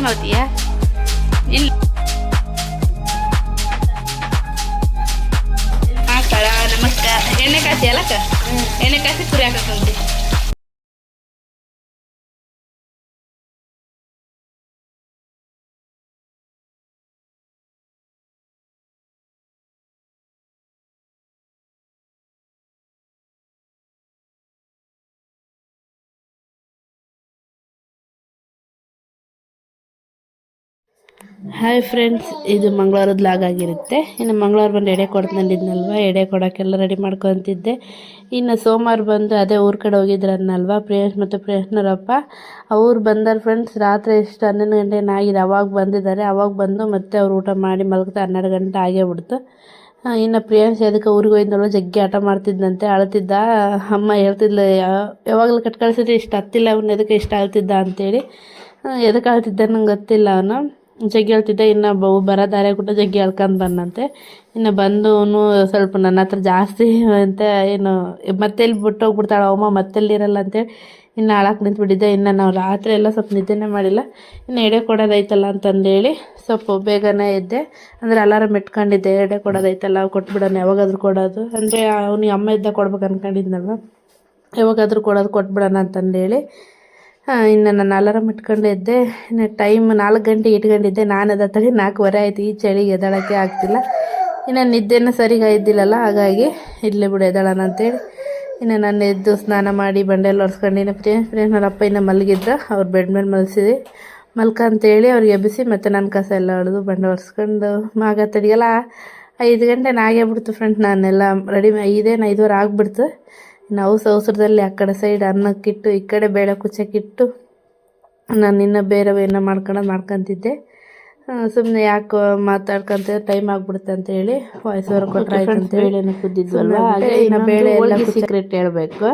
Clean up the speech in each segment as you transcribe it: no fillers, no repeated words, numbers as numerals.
ನೋಡ್ತೀಯಾ ಇಲ್ಲಿ ಹಾಕಳ ನಮಸ್ಕ ಎಣ್ಣೆ ಕಾಸಿ ಅಲ್ಲಕ್ಕ ಎಣ್ಣೆ ಕಾಸಿ ಕುರಿ ಹಾಕಂತಿ ಹಾಯ್ ಫ್ರೆಂಡ್ಸ್, ಇದು ಮಂಗಳವಾರದ ಲಾಗ್ ಆಗಿರುತ್ತೆ. ಇನ್ನು ಮಂಗಳವಾರ ಬಂದು ಎಡೆ ಕೊಡ್ತಂದಿದ್ನಲ್ವ, ಎಡೆ ಕೊಡೋಕ್ಕೆಲ್ಲ ರೆಡಿ ಮಾಡ್ಕೊತಿದ್ದೆ. ಇನ್ನು ಸೋಮವಾರ ಬಂದು ಅದೇ ಊರ ಕಡೆ ಹೋಗಿದ್ರನ್ನಲ್ವ ಪ್ರಿಯಾಂಶ್ ಮತ್ತು ಪ್ರಿಯಾಂಶ್ನವರಪ್ಪ. ಅವ್ರು ಬಂದಾರ ಫ್ರೆಂಡ್ಸ್. ರಾತ್ರಿ ಎಷ್ಟು 11 ಗಂಟೆ ಆಗಿದೆ. ಅವಾಗ ಬಂದಿದ್ದಾರೆ. ಅವಾಗ ಬಂದು ಮತ್ತೆ ಅವ್ರು ಊಟ ಮಾಡಿ ಮಲಗ್ತಾ 12 ಗಂಟೆ ಆಗೇ ಬಿಡ್ತು. ಇನ್ನು ಪ್ರಿಯಾಂಶ್ ಅದಕ್ಕೆ ಊರಿಗೆ ಹೋಯ್ದನಲ್ವ, ಜಗ್ಗಿ ಆಟ ಮಾಡ್ತಿದ್ದಂತೆ, ಅಳ್ತಿದ್ದ. ಅಮ್ಮ ಹೇಳ್ತಿದ್ಲು, ಯಾವಾಗಲೂ ಕಟ್ ಕಳಿಸಿದ್ರೆ ಇಷ್ಟು ಹತ್ತಿಲ್ಲ ಅವನು, ಎದಕ್ಕೆ ಇಷ್ಟ ಅಳ್ತಿದ್ದ ಅಂತೇಳಿ. ಎದಕ್ಕೆ ಅಳ್ತಿದ್ದ ನಂಗೆ ಗೊತ್ತಿಲ್ಲ. ಅವನು ಜಗ್ಗಿ ಹೇಳ್ತಿದ್ದೆ. ಇನ್ನು ಬರೋ ದಾರಿ ಕೂಡ ಜಗ್ಗಿ ಹೇಳ್ಕೊಂಡು ಬಂದಂತೆ. ಇನ್ನು ಬಂದು ಅವನು ಸ್ವಲ್ಪ ನನ್ನ ಹತ್ರ ಜಾಸ್ತಿ ಅಂತ ಏನು ಮತ್ತೆಲ್ಲಿ ಬಿಟ್ಟೋಗ್ಬಿಡ್ತಾಳೆ ಅಮ್ಮ, ಮತ್ತೆಲ್ಲಿರಲ್ಲ ಅಂತೇಳಿ ಇನ್ನು ಹಾಳಾಗಿ ನಿಂತ್ಬಿಟ್ಟಿದ್ದೆ. ಇನ್ನು ನಾವು ರಾತ್ರಿ ಎಲ್ಲ ಸ್ವಲ್ಪ ನಿದ್ದೆನೇ ಮಾಡಿಲ್ಲ. ಇನ್ನು ಎಡೆ ಕೊಡೋದೈತಲ್ಲ ಅಂತಂದೇಳಿ ಸ್ವಲ್ಪ ಬೇಗನೆ ಇದ್ದೆ. ಅಂದರೆ ಅಲಾರಾಮ್ ಇಟ್ಕೊಂಡಿದ್ದೆ, ಎಡೆ ಕೊಡೋದೈತಲ್ಲ ಕೊಟ್ಬಿಡೋಣ, ಯಾವಾಗಾದ್ರೂ ಕೊಡೋದು ಅಂದರೆ ಅವ್ನಿಗೆ ಅಮ್ಮ ಇದ್ದಾಗ ಕೊಡ್ಬೇಕು ಅಂದ್ಕೊಂಡಿದ್ನಲ್ವ, ಯಾವಾಗಾದ್ರೂ ಕೊಟ್ಬಿಡೋಣ ಅಂತಂದೇಳಿ ಇನ್ನು ನಾನು ಅಲಾರಾಮ್ ಇಟ್ಕೊಂಡೆ ಇದ್ದೆ. ಇನ್ನು ಟೈಮ್ 4 ಗಂಟೆಗೆ ಇಟ್ಕೊಂಡಿದ್ದೆ. ನಾನು ಅದತ್ತಳಿ 4:15 ಆಯಿತು. ಈ ಚಳಿಗೆ ಎದ್ದಾಳೋಕ್ಕೆ ಆಗ್ತಿಲ್ಲ. ಇನ್ನು ನಿದ್ದೆನೂ ಸರಿಗೆ ಇದ್ದಿಲ್ಲಲ್ಲ, ಹಾಗಾಗಿ ಇರಲಿ ಬಿಡು ಎದ್ದಾಳೋಣ ಅಂತೇಳಿ ಇನ್ನು ನಾನು ಎದ್ದು ಸ್ನಾನ ಮಾಡಿ ಬಂಡೆಲ್ಲ ಒರೆಸ್ಕೊಂಡು ಇನ್ನು ಪ್ರಿಯಾಂಶ್ನವರಪ್ಪ ಇನ್ನು ಮಲಗಿದ್ರು. ಅವ್ರು ಬೆಡ್ ಮೇಲೆ ಮಲಗಿಸಿದೆ. ಅಂತೇಳಿ ಅವ್ರಿಗೆ ಎಬ್ಬಿಸಿ ಮತ್ತು ನನ್ನ ಕಸ ಎಲ್ಲ ಹೊಡೆದು ಬಂಡೆ ಒರೆಸ್ಕೊಂಡು ತಡಿಗೆಲ್ಲ 5 ಗಂಟೆ ಆಗೇ ಬಿಡ್ತು ಫ್ರೆಂಡ್ಸ್. ನಾನೆಲ್ಲ ರೆಡಿ 5:15 ಆಗಿಬಿಡ್ತು. ನಾವು ಅವಸರದಲ್ಲಿ ಆ ಕಡೆ ಸೈಡ್ ಅನ್ನಕ್ಕಿಟ್ಟು ಈ ಕಡೆ ಬೇಳೆ ಕುಚ್ಚಕ್ಕಿಟ್ಟು ನಾನು ಇನ್ನೂ ಬೇರೆ ಏನೋ ಮಾಡ್ಕೊತಿದ್ದೆ. ಸುಮ್ಮನೆ ಯಾಕೆ ಮಾತಾಡ್ಕೊಂತ ಟೈಮ್ ಆಗಿಬಿಡುತ್ತೆ ಅಂತೇಳಿ ವಾಯ್ಸ್ ಓವರ್ ಕೊಟ್ಟರೆ ಆಯ್ತು ಅಂತ ಬೇಳೆನ ಕುದ್ದಿದ್ವಲ್ವ, ಹಾಗೆ ಇನ್ನು ಬೇಳೆ ಎಲ್ಲ ಸೀಕ್ರೆಟ್ ಹೇಳಬೇಕು.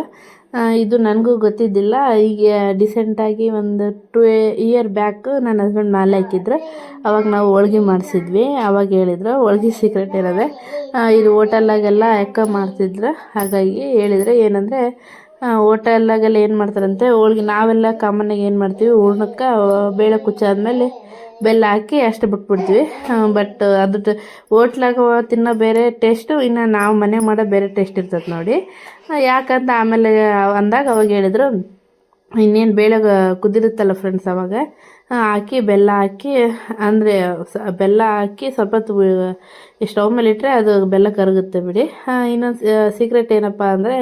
ಇದು ನನಗೂ ಗೊತ್ತಿದ್ದಿಲ್ಲ. ಈಗ ಡಿಸೆಂಟಾಗಿ ಒಂದು 2 ಇಯರ್ ಬ್ಯಾಕ್ ನನ್ನ ಹಸ್ಬೆಂಡ್ ಮಾಲೆ ಹಾಕಿದ್ರು. ಅವಾಗ ನಾವು ಹೋಳ್ಗೆ ಮಾಡಿಸಿದ್ವಿ. ಅವಾಗ ಹೇಳಿದ್ರು ಹೋಳ್ಗೆ ಸೀಕ್ರೆಟ್ ಇರೋದೆ. ಇದು ಹೋಟೆಲ್ಲಾಗೆಲ್ಲ ಎಕ್ಕ ಮಾಡ್ತಿದ್ರು. ಹಾಗಾಗಿ ಹೇಳಿದರೆ ಏನಂದರೆ ಹೋಟೆಲ್ಲಾಗೆಲ್ಲ ಏನು ಮಾಡ್ತಾರಂತೆ, ಹೋಳ್ಗೆ ನಾವೆಲ್ಲ ಕಾಮನ್ನಾಗಿ ಏನು ಮಾಡ್ತೀವಿ, ಹೂರ್ಣಕ್ಕೆ ಬೇಳೆ ಕುಚ್ಚಾದ್ಮೇಲೆ ಬೆಲ್ಲ ಹಾಕಿ ಅಷ್ಟು ಬಿಟ್ಬಿಡ್ತೀವಿ. ಬಟ್ ಅದ್ರದ್ದು ಹೋಟ್ಲಾಗ ತಿನ್ನೋ ಬೇರೆ ಟೇಸ್ಟು, ಇನ್ನು ನಾವು ಮನೆ ಮಾಡೋ ಬೇರೆ ಟೇಸ್ಟ್ ಇರ್ತದೆ ನೋಡಿ. ಯಾಕಂತ ಆಮೇಲೆ ಅಂದಾಗ ಅವಾಗ ಹೇಳಿದ್ರು, ಇನ್ನೇನು ಬೇಳೆ ಕುದಿರುತ್ತಲ್ಲ ಫ್ರೆಂಡ್ಸ್, ಅವಾಗ ಹಾಕಿ ಬೆಲ್ಲ ಹಾಕಿ, ಅಂದರೆ ಬೆಲ್ಲ ಹಾಕಿ ಸ್ವಲ್ಪ ಸ್ಟವ್ ಮೇಲೆ ಇಟ್ಟರೆ ಅದು ಬೆಲ್ಲ ಕರಗುತ್ತೆ ಬಿಡಿ. ಇನ್ನೊಂದು ಸೀಕ್ರೆಟ್ ಏನಪ್ಪ ಅಂದರೆ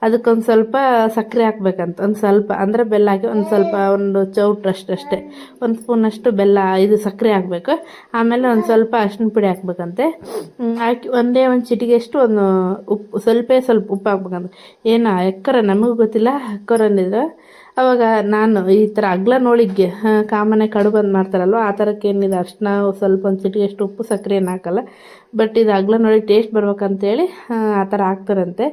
ಅದಕ್ಕೊಂದು ಸ್ವಲ್ಪ ಸಕ್ಕರೆ ಹಾಕ್ಬೇಕಂತ, ಒಂದು ಸ್ವಲ್ಪ ಅಂದರೆ ಬೆಲ್ಲ ಹಾಕಿ ಒಂದು ಸ್ವಲ್ಪ ಒಂದು ಚೌಟ್ರಷ್ಟೇ 1 ಸ್ಪೂನಷ್ಟು ಬೆಲ್ಲ ಇದು ಸಕ್ಕರೆ ಹಾಕಬೇಕು. ಆಮೇಲೆ ಒಂದು ಸ್ವಲ್ಪ ಅರಿಶಿನ ಪುಡಿ ಹಾಕ್ಬೇಕಂತೆ. ಹಾಕಿ ಒಂದು ಚಿಟಿಗೆಷ್ಟು ಒಂದು ಉಪ್ಪು ಸ್ವಲ್ಪ ಉಪ್ಪು ಹಾಕ್ಬೇಕಂತ. ಏನು ಎಕ್ಕರ ನಮಗೂ ಗೊತ್ತಿಲ್ಲ, ಅಕ್ಕವ್ರು ಅಂದಿದ್ರು. ಅವಾಗ ನಾನು ಈ ಥರ ಅಗ್ಲನೋಳಿಗೆ ಕಾಮನೆ ಕಡುಬು ಬಂದು ಮಾಡ್ತಾರಲ್ವ, ಆ ಥರಕ್ಕೆ ಏನಿದೆ ಅರಿಶಿನ ಸ್ವಲ್ಪ ಒಂದು ಚಿಟಿಗೆಷ್ಟು ಉಪ್ಪು ಸಕ್ಕರೆ ಏನು ಹಾಕಲ್ಲ. ಬಟ್ ಇದು ಅಗ್ಲನೋಳಿಗೆ ಟೇಸ್ಟ್ ಬರ್ಬೇಕಂತೇಳಿ ಆ ಥರ ಹಾಕ್ತಾರಂತೆ.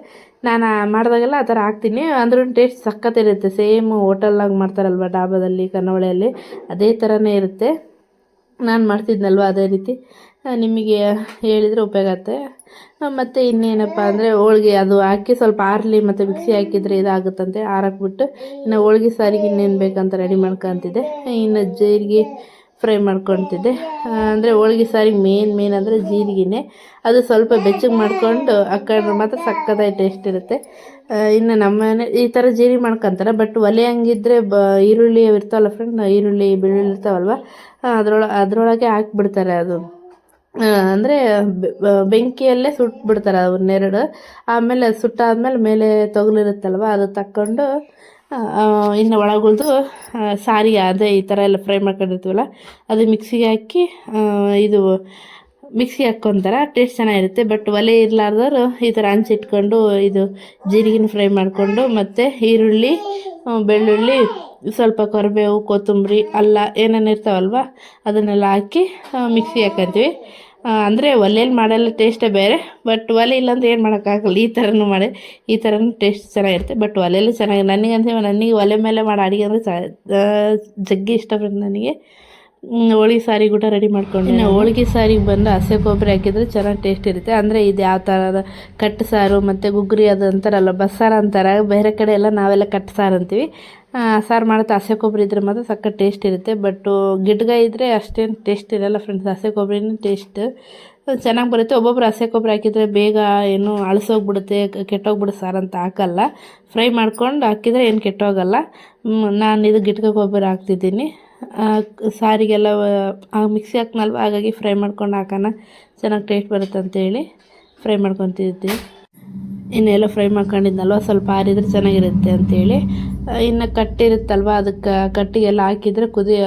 ನಾನು ಮಾಡಿದಾಗೆಲ್ಲ ಆ ಥರ ಹಾಕ್ತೀನಿ. ಅಂದ್ರೂ ಟೇಸ್ಟ್ ಸಖತ್ತಿರುತ್ತೆ. ಸೇಮ್ ಹೋಟೆಲ್ನಾಗ ಮಾಡ್ತಾರಲ್ವ, ಡಾಬಾದಲ್ಲಿ ಕನ್ನವಳೆಯಲ್ಲಿ ಅದೇ ಥರನೇ ಇರುತ್ತೆ. ನಾನು ಮಾಡ್ತಿದ್ನಲ್ವ ಅದೇ ರೀತಿ ನಿಮಗೆ ಹೇಳಿದರೆ ಉಪಯೋಗ ಆಗುತ್ತೆ. ಮತ್ತು ಇನ್ನೇನಪ್ಪ ಅಂದರೆ ಹೋಳ್ಗೆ ಅದು ಹಾಕಿ ಸ್ವಲ್ಪ ಆರಲಿ ಮತ್ತು ಮಿಕ್ಸಿ ಹಾಕಿದರೆ ಇದಾಗುತ್ತಂತೆ. ಆರಾಕ್ಬಿಟ್ಟು ಇನ್ನು ಹೋಳ್ಗೆ ಸಾರಿಗೆ ಇನ್ನೇನು ಬೇಕಂತ ರೆಡಿ ಮಾಡ್ಕೊತಿದ್ದೆ. ಇನ್ನು ಜೀರಿಗೆ ಫ್ರೈ ಮಾಡ್ಕೊತಿದ್ದೆ. ಅಂದರೆ ಹೋಳ್ಗೆ ಸಾರಿಗೆ ಮೇನ್ ಅಂದರೆ ಜೀರಿಗೆನೇ. ಅದು ಸ್ವಲ್ಪ ಬೆಚ್ಚಗೆ ಮಾಡ್ಕೊಂಡು ಹಾಕೊಂಡ್ರೆ ಮಾತ್ರ ಸಕ್ಕತ್ತಾಗಿ ಟೇಸ್ಟ್ ಇರುತ್ತೆ. ಇನ್ನು ನಮ್ಮನೆ ಈ ಥರ ಜೀರಿಗೆ ಮಾಡ್ಕೊತಾರೆ. ಬಟ್ ಒಲೆ ಹಂಗಿದ್ರೆ ಈರುಳ್ಳಿ ಇರ್ತಾವಲ್ಲ ಫ್ರೆಂಡ್, ಈರುಳ್ಳಿ ಬೆಳ್ಳುಳ್ಳಿ ಇರ್ತಾವಲ್ವ, ಅದರೊಳಗೆ ಹಾಕಿಬಿಡ್ತಾರೆ. ಅದು ಅಂದರೆ ಬೆಂಕಿಯಲ್ಲೇ ಸುಟ್ಬಿಡ್ತಾರೆ ಅವನ್ನೆರಡು. ಆಮೇಲೆ ಸುಟ್ಟಾದ್ಮೇಲೆ ಮೇಲೆ ತೊಗಲಿರುತ್ತಲ್ವ, ಅದು ತಕ್ಕೊಂಡು ಇನ್ನು ಒಳಗುಳ್ದು ಸಾರಿಗೆ ಅದೇ ಈ ಥರ ಎಲ್ಲ ಫ್ರೈ ಮಾಡ್ಕೊಂಡಿರ್ತೀವಲ್ಲ, ಅದು ಮಿಕ್ಸಿಗೆ ಹಾಕಿ ಇದು ಮಿಕ್ಸಿಗೆ ಹಾಕ್ಕೊತಾರೆ. ಟೇಸ್ಟ್ ಚೆನ್ನಾಗಿರುತ್ತೆ. ಬಟ್ ಒಲೆ ಇರಲಾರ್ದವ್ರು ಈ ಥರ ಹಂಚಿಟ್ಕೊಂಡು ಇದು ಜೀರಿಗೆನ ಫ್ರೈ ಮಾಡಿಕೊಂಡು ಮತ್ತು ಈರುಳ್ಳಿ, ಬೆಳ್ಳುಳ್ಳಿ, ಸ್ವಲ್ಪ ಕರಿಬೇವು, ಕೊತ್ತಂಬರಿ, ಅಲ್ಲ ಏನೇನು ಇರ್ತಾವಲ್ವ ಅದನ್ನೆಲ್ಲ ಹಾಕಿ ಮಿಕ್ಸಿಗೆ ಹಾಕ್ಕೊಂತೀವಿ. ಅಂದರೆ ಒಲೆಯಲ್ಲಿ ಮಾಡೋಲ್ಲ ಟೇಸ್ಟೇ ಬೇರೆ. ಬಟ್ ಒಲೆ ಇಲ್ಲಾಂದ್ರೆ ಏನು ಮಾಡೋಕ್ಕಾಗಲ್ಲ. ಈ ಥರನೂ ಮಾಡಿ ಈ ಥರನೂ ಟೇಸ್ಟ್ ಚೆನ್ನಾಗಿರುತ್ತೆ. ಬಟ್ ಒಲೆಯಲ್ಲಿ ಚೆನ್ನಾಗಿ ನನಗೆ ಒಲೆ ಮೇಲೆ ಮಾಡೋ ಅಡುಗೆ ಅಂದರೆ ಜಗ್ಗಿ ಇಷ್ಟ ಬಂದು ನನಗೆ. ಹೋಳಿಗೆ ಸಾರಿಗೆ ಊಟ ರೆಡಿ ಮಾಡ್ಕೊಂಡು ಇನ್ನು ಹೋಳಿಗೆ ಸಾರಿಗೆ ಬಂದು ಹಸಿ ಕೊಬ್ಬರಿ ಹಾಕಿದರೆ ಚೆನ್ನಾಗಿ ಟೇಸ್ಟ್ ಇರುತ್ತೆ. ಅಂದರೆ ಇದು ಯಾವ ಥರದ ಕಟ್ಟು ಸಾರು ಮತ್ತು ಗುಗ್ರಿ ಅದು ಅಂತಾರಲ್ಲ, ಬಸ್ಸಾರು ಅಂತಾರೆ ಬೇರೆ ಕಡೆ ಎಲ್ಲ, ನಾವೆಲ್ಲ ಕಟ್ಟು ಸಾರು ಅಂತೀವಿ. ಸಾರು ಮಾಡುತ್ತೆ. ಹಸೆ ಕೊಬ್ಬರಿ ಇದ್ರೆ ಮಾತ್ರ ಸಕ್ಕ ಟೇಸ್ಟ್ ಇರುತ್ತೆ. ಬಟ್ಟು ಗಿಡ್ಗಾಯಿ ಇದ್ದರೆ ಅಷ್ಟೇನು ಟೇಸ್ಟ್ ಇರಲ್ಲ ಫ್ರೆಂಡ್ಸ್. ಹಸೆ ಕೊಬ್ಬರಿನೇ ಟೇಸ್ಟ್ ಚೆನ್ನಾಗಿ ಬರುತ್ತೆ. ಒಬ್ಬೊಬ್ರು ಹಸೆ ಕೊಬ್ಬರಿ ಹಾಕಿದರೆ ಬೇಗ ಏನು ಅಳಸೋಗ್ಬಿಡುತ್ತೆ, ಕೆಟ್ಟೋಗ್ಬಿಡುತ್ತೆ ಸಾರು ಅಂತ ಹಾಕಲ್ಲ. ಫ್ರೈ ಮಾಡ್ಕೊಂಡು ಹಾಕಿದರೆ ಏನು ಕೆಟ್ಟೋಗಲ್ಲ. ನಾನು ಇದು ಗಿಟ್ಕ ಕೊಬ್ಬರಿ ಹಾಕ್ತಿದ್ದೀನಿ. ಸಾರಿಗೆಲ್ಲ ಮಿಕ್ಸಿ ಹಾಕ್ನಲ್ವ, ಹಾಗಾಗಿ ಫ್ರೈ ಮಾಡ್ಕೊಂಡು ಹಾಕೋಣ, ಚೆನ್ನಾಗಿ ಟೇಸ್ಟ್ ಬರುತ್ತೆ ಅಂತೇಳಿ ಫ್ರೈ ಮಾಡ್ಕೊತಿದ್ದೆ. ಇನ್ನೆಲ್ಲ ಫ್ರೈ ಮಾಡ್ಕೊಂಡಿದ್ನಲ್ವ, ಸ್ವಲ್ಪ ಆರಿದ್ರೆ ಚೆನ್ನಾಗಿರುತ್ತೆ ಅಂಥೇಳಿ. ಇನ್ನು ಕಟ್ಟಿರುತ್ತಲ್ವ, ಅದಕ್ಕೆ ಕಟ್ಟಿಗೆಲ್ಲ ಹಾಕಿದರೆ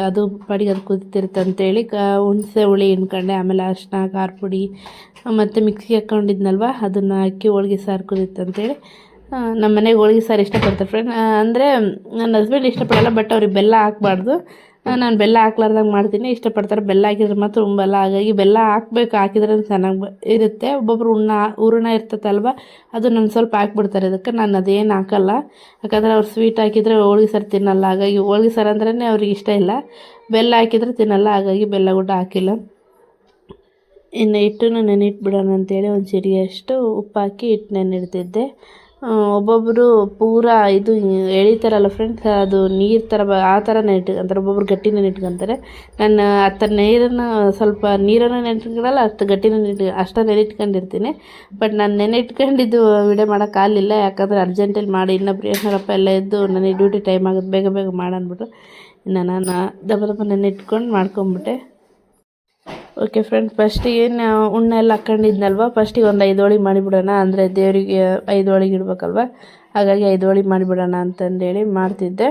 ಅದು ಪಾಡಿಗೆ ಅದು ಕುದೀತಿರುತ್ತೆ ಅಂಥೇಳಿ ಹುಣಸೆ ಹುಳಿ ಹಿಂಡ್ಕೊಂಡೆ. ಆಮೇಲೆ ಅರಿಶಿನ, ಖಾರ ಪುಡಿ ಮತ್ತು ಮಿಕ್ಸಿಗೆ ಹಾಕ್ಕೊಂಡಿದ್ನಲ್ವ, ಅದನ್ನು ಹಾಕಿ ಹೋಳ್ಗೆ ಸಾರು ಕುದೀತು ಅಂತೇಳಿ. ನಮ್ಮ ಮನೆಗೆ ಹೋಳ್ಗೆ ಸಾರು ಇಷ್ಟಪಡ್ತಾರೆ ಫ್ರೆಂಡ್. ಅಂದರೆ ನನ್ನ ಹಸ್ಬೆಂಡ್ ಇಷ್ಟಪಡಲ್ಲ, ಬಟ್ ಅವ್ರಿಗೆ ಬೆಲ್ಲ ಹಾಕ್ಬಾರ್ದು. ನಾನು ಬೆಲ್ಲ ಹಾಕ್ಲಾರ್ದಂಗೆ ಮಾಡ್ತೀನಿ, ಇಷ್ಟಪಡ್ತಾರೆ. ಬೆಲ್ಲ ಹಾಕಿದ್ರೆ ಮಾತ್ರ ಉಂಬಲ್ಲ, ಹಾಗಾಗಿ ಬೆಲ್ಲ ಹಾಕ್ಬೇಕು, ಹಾಕಿದ್ರೆ ಚೆನ್ನಾಗಿ ಇರುತ್ತೆ. ಒಬ್ಬೊಬ್ರು ಹೂರಣ ಇರ್ತೈತಲ್ವ, ಅದು ನಾನು ಸ್ವಲ್ಪ ಹಾಕ್ಬಿಡ್ತಾರೆ. ಅದಕ್ಕೆ ನಾನು ಅದೇನು ಹಾಕಲ್ಲ, ಯಾಕಂದರೆ ಅವ್ರು ಸ್ವೀಟ್ ಹಾಕಿದರೆ ಹೋಳ್ಗೆ ಸಾರು ತಿನ್ನಲ್ಲ. ಹಾಗಾಗಿ ಹೋಳ್ಗೆ ಸಾರು ಅಂದ್ರೇ ಅವ್ರಿಗೆ ಇಷ್ಟ ಇಲ್ಲ, ಬೆಲ್ಲ ಹಾಕಿದರೆ ತಿನ್ನಲ್ಲ, ಹಾಗಾಗಿ ಬೆಲ್ಲ ಗುಡ್ಡ ಹಾಕಿಲ್ಲ. ಇನ್ನು ಹಿಟ್ಟನ್ನು ನೆನಿಟ್ಬಿಡೋಣ ಅಂತೇಳಿ ಒಂದು ಚಿಟಿಗೆಯಷ್ಟು ಉಪ್ಪು ಹಾಕಿ ಹಿಟ್ಟು ನೆನಿಡ್ತಿದ್ದೆ. ಒಬ್ಬೊಬ್ಬರು ಪೂರಾ ಇದು ಎಳಿತಾರಲ್ಲ ಫ್ರೆಂಡ್ಸ್, ಅದು ನೀರು ಥರ ಆ ಥರ ನೆಟ್ಕೊಂತಾರೆ. ಒಬ್ಬೊಬ್ರು ಗಟ್ಟಿನ ನೆಟ್ಕೊಂತಾರೆ. ನಾನು ಆ ಥರ ನೀರನ್ನು ಸ್ವಲ್ಪ ನೀರನ್ನು ನೆನೆಟ್ಕೊಳ್ಳಲ್ಲ, ಅಷ್ಟು ಗಟ್ಟಿನ ಅಷ್ಟು ನೆನಿಟ್ಕೊಂಡಿರ್ತೀನಿ. ಬಟ್ ನಾನು ನೆನೆಟ್ಕೊಂಡಿದ್ದು ವಿಡಿಯೋ ಮಾಡೋಕ್ಕಾಗಲಿಲ್ಲ, ಯಾಕಂದರೆ ಅರ್ಜೆಂಟಲ್ಲಿ ಮಾಡಿ ಇನ್ನೊಬ್ರು ಏನರಪ್ಪ ಎಲ್ಲ ಇದ್ದು ನನಗೆ ಡ್ಯೂಟಿ ಟೈಮ್ ಆಗುತ್ತೆ, ಬೇಗ ಬೇಗ ಮಾಡಂದ್ಬಿಟ್ರು. ಇನ್ನು ನಾನು ದಬ್ಬ ನೆನೆಟ್ಕೊಂಡು ಮಾಡ್ಕೊಂಬಿಟ್ಟೆ. ಓಕೆ ಫ್ರೆಂಡ್ಸ್, ಫಸ್ಟಿಗೆ ಉಣ್ಣೆ ಎಲ್ಲ ಹಾಕ್ಕೊಂಡಿದ್ನಲ್ವ, ಫಸ್ಟಿಗೆ ಒಂದು 5 ಹೋಳಿಗೆ ಮಾಡಿಬಿಡೋಣ, ಅಂದರೆ ದೇವರಿಗೆ 5 ಹೋಳಿಗೆ ಇಡ್ಬೇಕಲ್ವ, ಹಾಗಾಗಿ 5 ಹೋಳಿಗೆ ಮಾಡಿಬಿಡೋಣ ಅಂತಂದೇಳಿ ಮಾಡ್ತಿದ್ದೆ.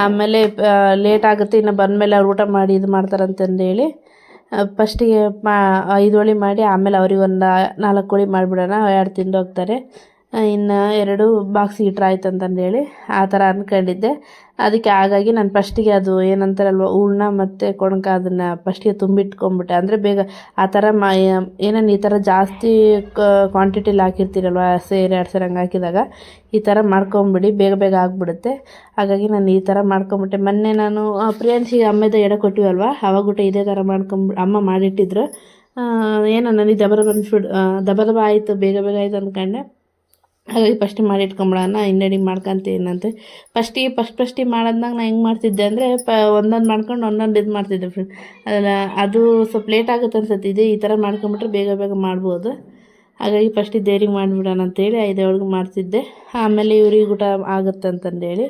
ಆಮೇಲೆ ಲೇಟ್ ಆಗುತ್ತೆ, ಇನ್ನು ಬಂದಮೇಲೆ ಅವ್ರು ಊಟ ಮಾಡಿ ಇದು ಮಾಡ್ತಾರಂತಂದೇಳಿ ಫಸ್ಟಿಗೆ 5 ಹೋಳಿಗೆ ಮಾಡಿ, ಆಮೇಲೆ ಅವ್ರಿಗೆ ಒಂದು 4 ಹೋಳಿಗೆ ಮಾಡಿಬಿಡೋಣ, 2 ತಿಂದು ಹೋಗ್ತಾರೆ, ಇನ್ನು 2 ಬಾಕ್ಸಿಗೆ ಇಟ್ರೆ ಆಯ್ತು ಅಂತಂದೇಳಿ ಆ ಥರ ಅಂದ್ಕೊಂಡಿದ್ದೆ. ಅದಕ್ಕೆ ಹಾಗಾಗಿ ನಾನು ಫಸ್ಟಿಗೆ ಅದು ಏನಂತಾರಲ್ವ ಹೂರ್ಣ ಮತ್ತು ಕೊಣಕ, ಅದನ್ನು ಫಸ್ಟಿಗೆ ತುಂಬಿಟ್ಕೊಂಬಿಟ್ಟೆ. ಅಂದರೆ ಬೇಗ ಆ ಥರ ಏನೇನು ಈ ಥರ ಜಾಸ್ತಿ ಕ್ವಾಂಟಿಟಿಲಿ ಹಾಕಿರ್ತೀರಲ್ವ, ಸೇರು 2 ಸೇರು ಹಂಗೆ ಹಾಕಿದಾಗ ಈ ಥರ ಮಾಡ್ಕೊಂಬಿಡಿ, ಬೇಗ ಬೇಗ ಆಗಿಬಿಡುತ್ತೆ. ಹಾಗಾಗಿ ನಾನು ಈ ಥರ ಮಾಡ್ಕೊಂಬಿಟ್ಟೆ. ಮೊನ್ನೆ ನಾನು ಪ್ರಿಯಾಂಶಿಗೆ ಅಮ್ಮೆದ ಎಡೆ ಕೊಟ್ಟಿವಲ್ವ, ಅವಾಗೂಟ ಇದೇ ಥರ ಅಮ್ಮ ಮಾಡಿಟ್ಟಿದ್ರು. ಏನೋ ನನಗೆ ದಬ ದಬ ಆಯಿತು, ಬೇಗ ಬೇಗ ಆಯಿತು ಅಂದ್ಕೊಂಡೆ. ಹಾಗಾಗಿ ಫಸ್ಟ್ ಮಾಡಿ ಇಟ್ಕೊಂಬಿಡೋಣ, ಇನ್ನಡಿ ಮಾಡ್ಕೊಂತೀನಂತೆ. ಫಸ್ಟಿಗೆ ಮಾಡೋದ್ನಾಗ ನಾನು ಹೆಂಗೆ ಮಾಡ್ತಿದ್ದೆ ಅಂದರೆ ಒಂದೊಂದು ಮಾಡ್ಕೊಂಡು ಒಂದೊಂದು ಇದು ಮಾಡ್ತಿದ್ದೆ ಫ್ರೆಂಡ್. ಅದು ಸ್ವಲ್ಪ ಲೇಟ್ ಆಗುತ್ತೆ ಅನ್ಸುತ್ತೆ. ಈ ಥರ ಮಾಡ್ಕೊಂಬಿಟ್ರೆ ಬೇಗ ಬೇಗ ಮಾಡ್ಬೋದು. ಹಾಗಾಗಿ ಫಸ್ಟಿಗೆ ದೇವ್ರಿಗೆ ಮಾಡಿಬಿಡೋಣ ಅಂತೇಳಿ 5 ಹೋಳಿಗೆ ಮಾಡ್ತಿದ್ದೆ. ಆಮೇಲೆ ಇವ್ರಿಗೆ ಊಟ ಆಗುತ್ತೆ ಅಂತಂದೇಳಿ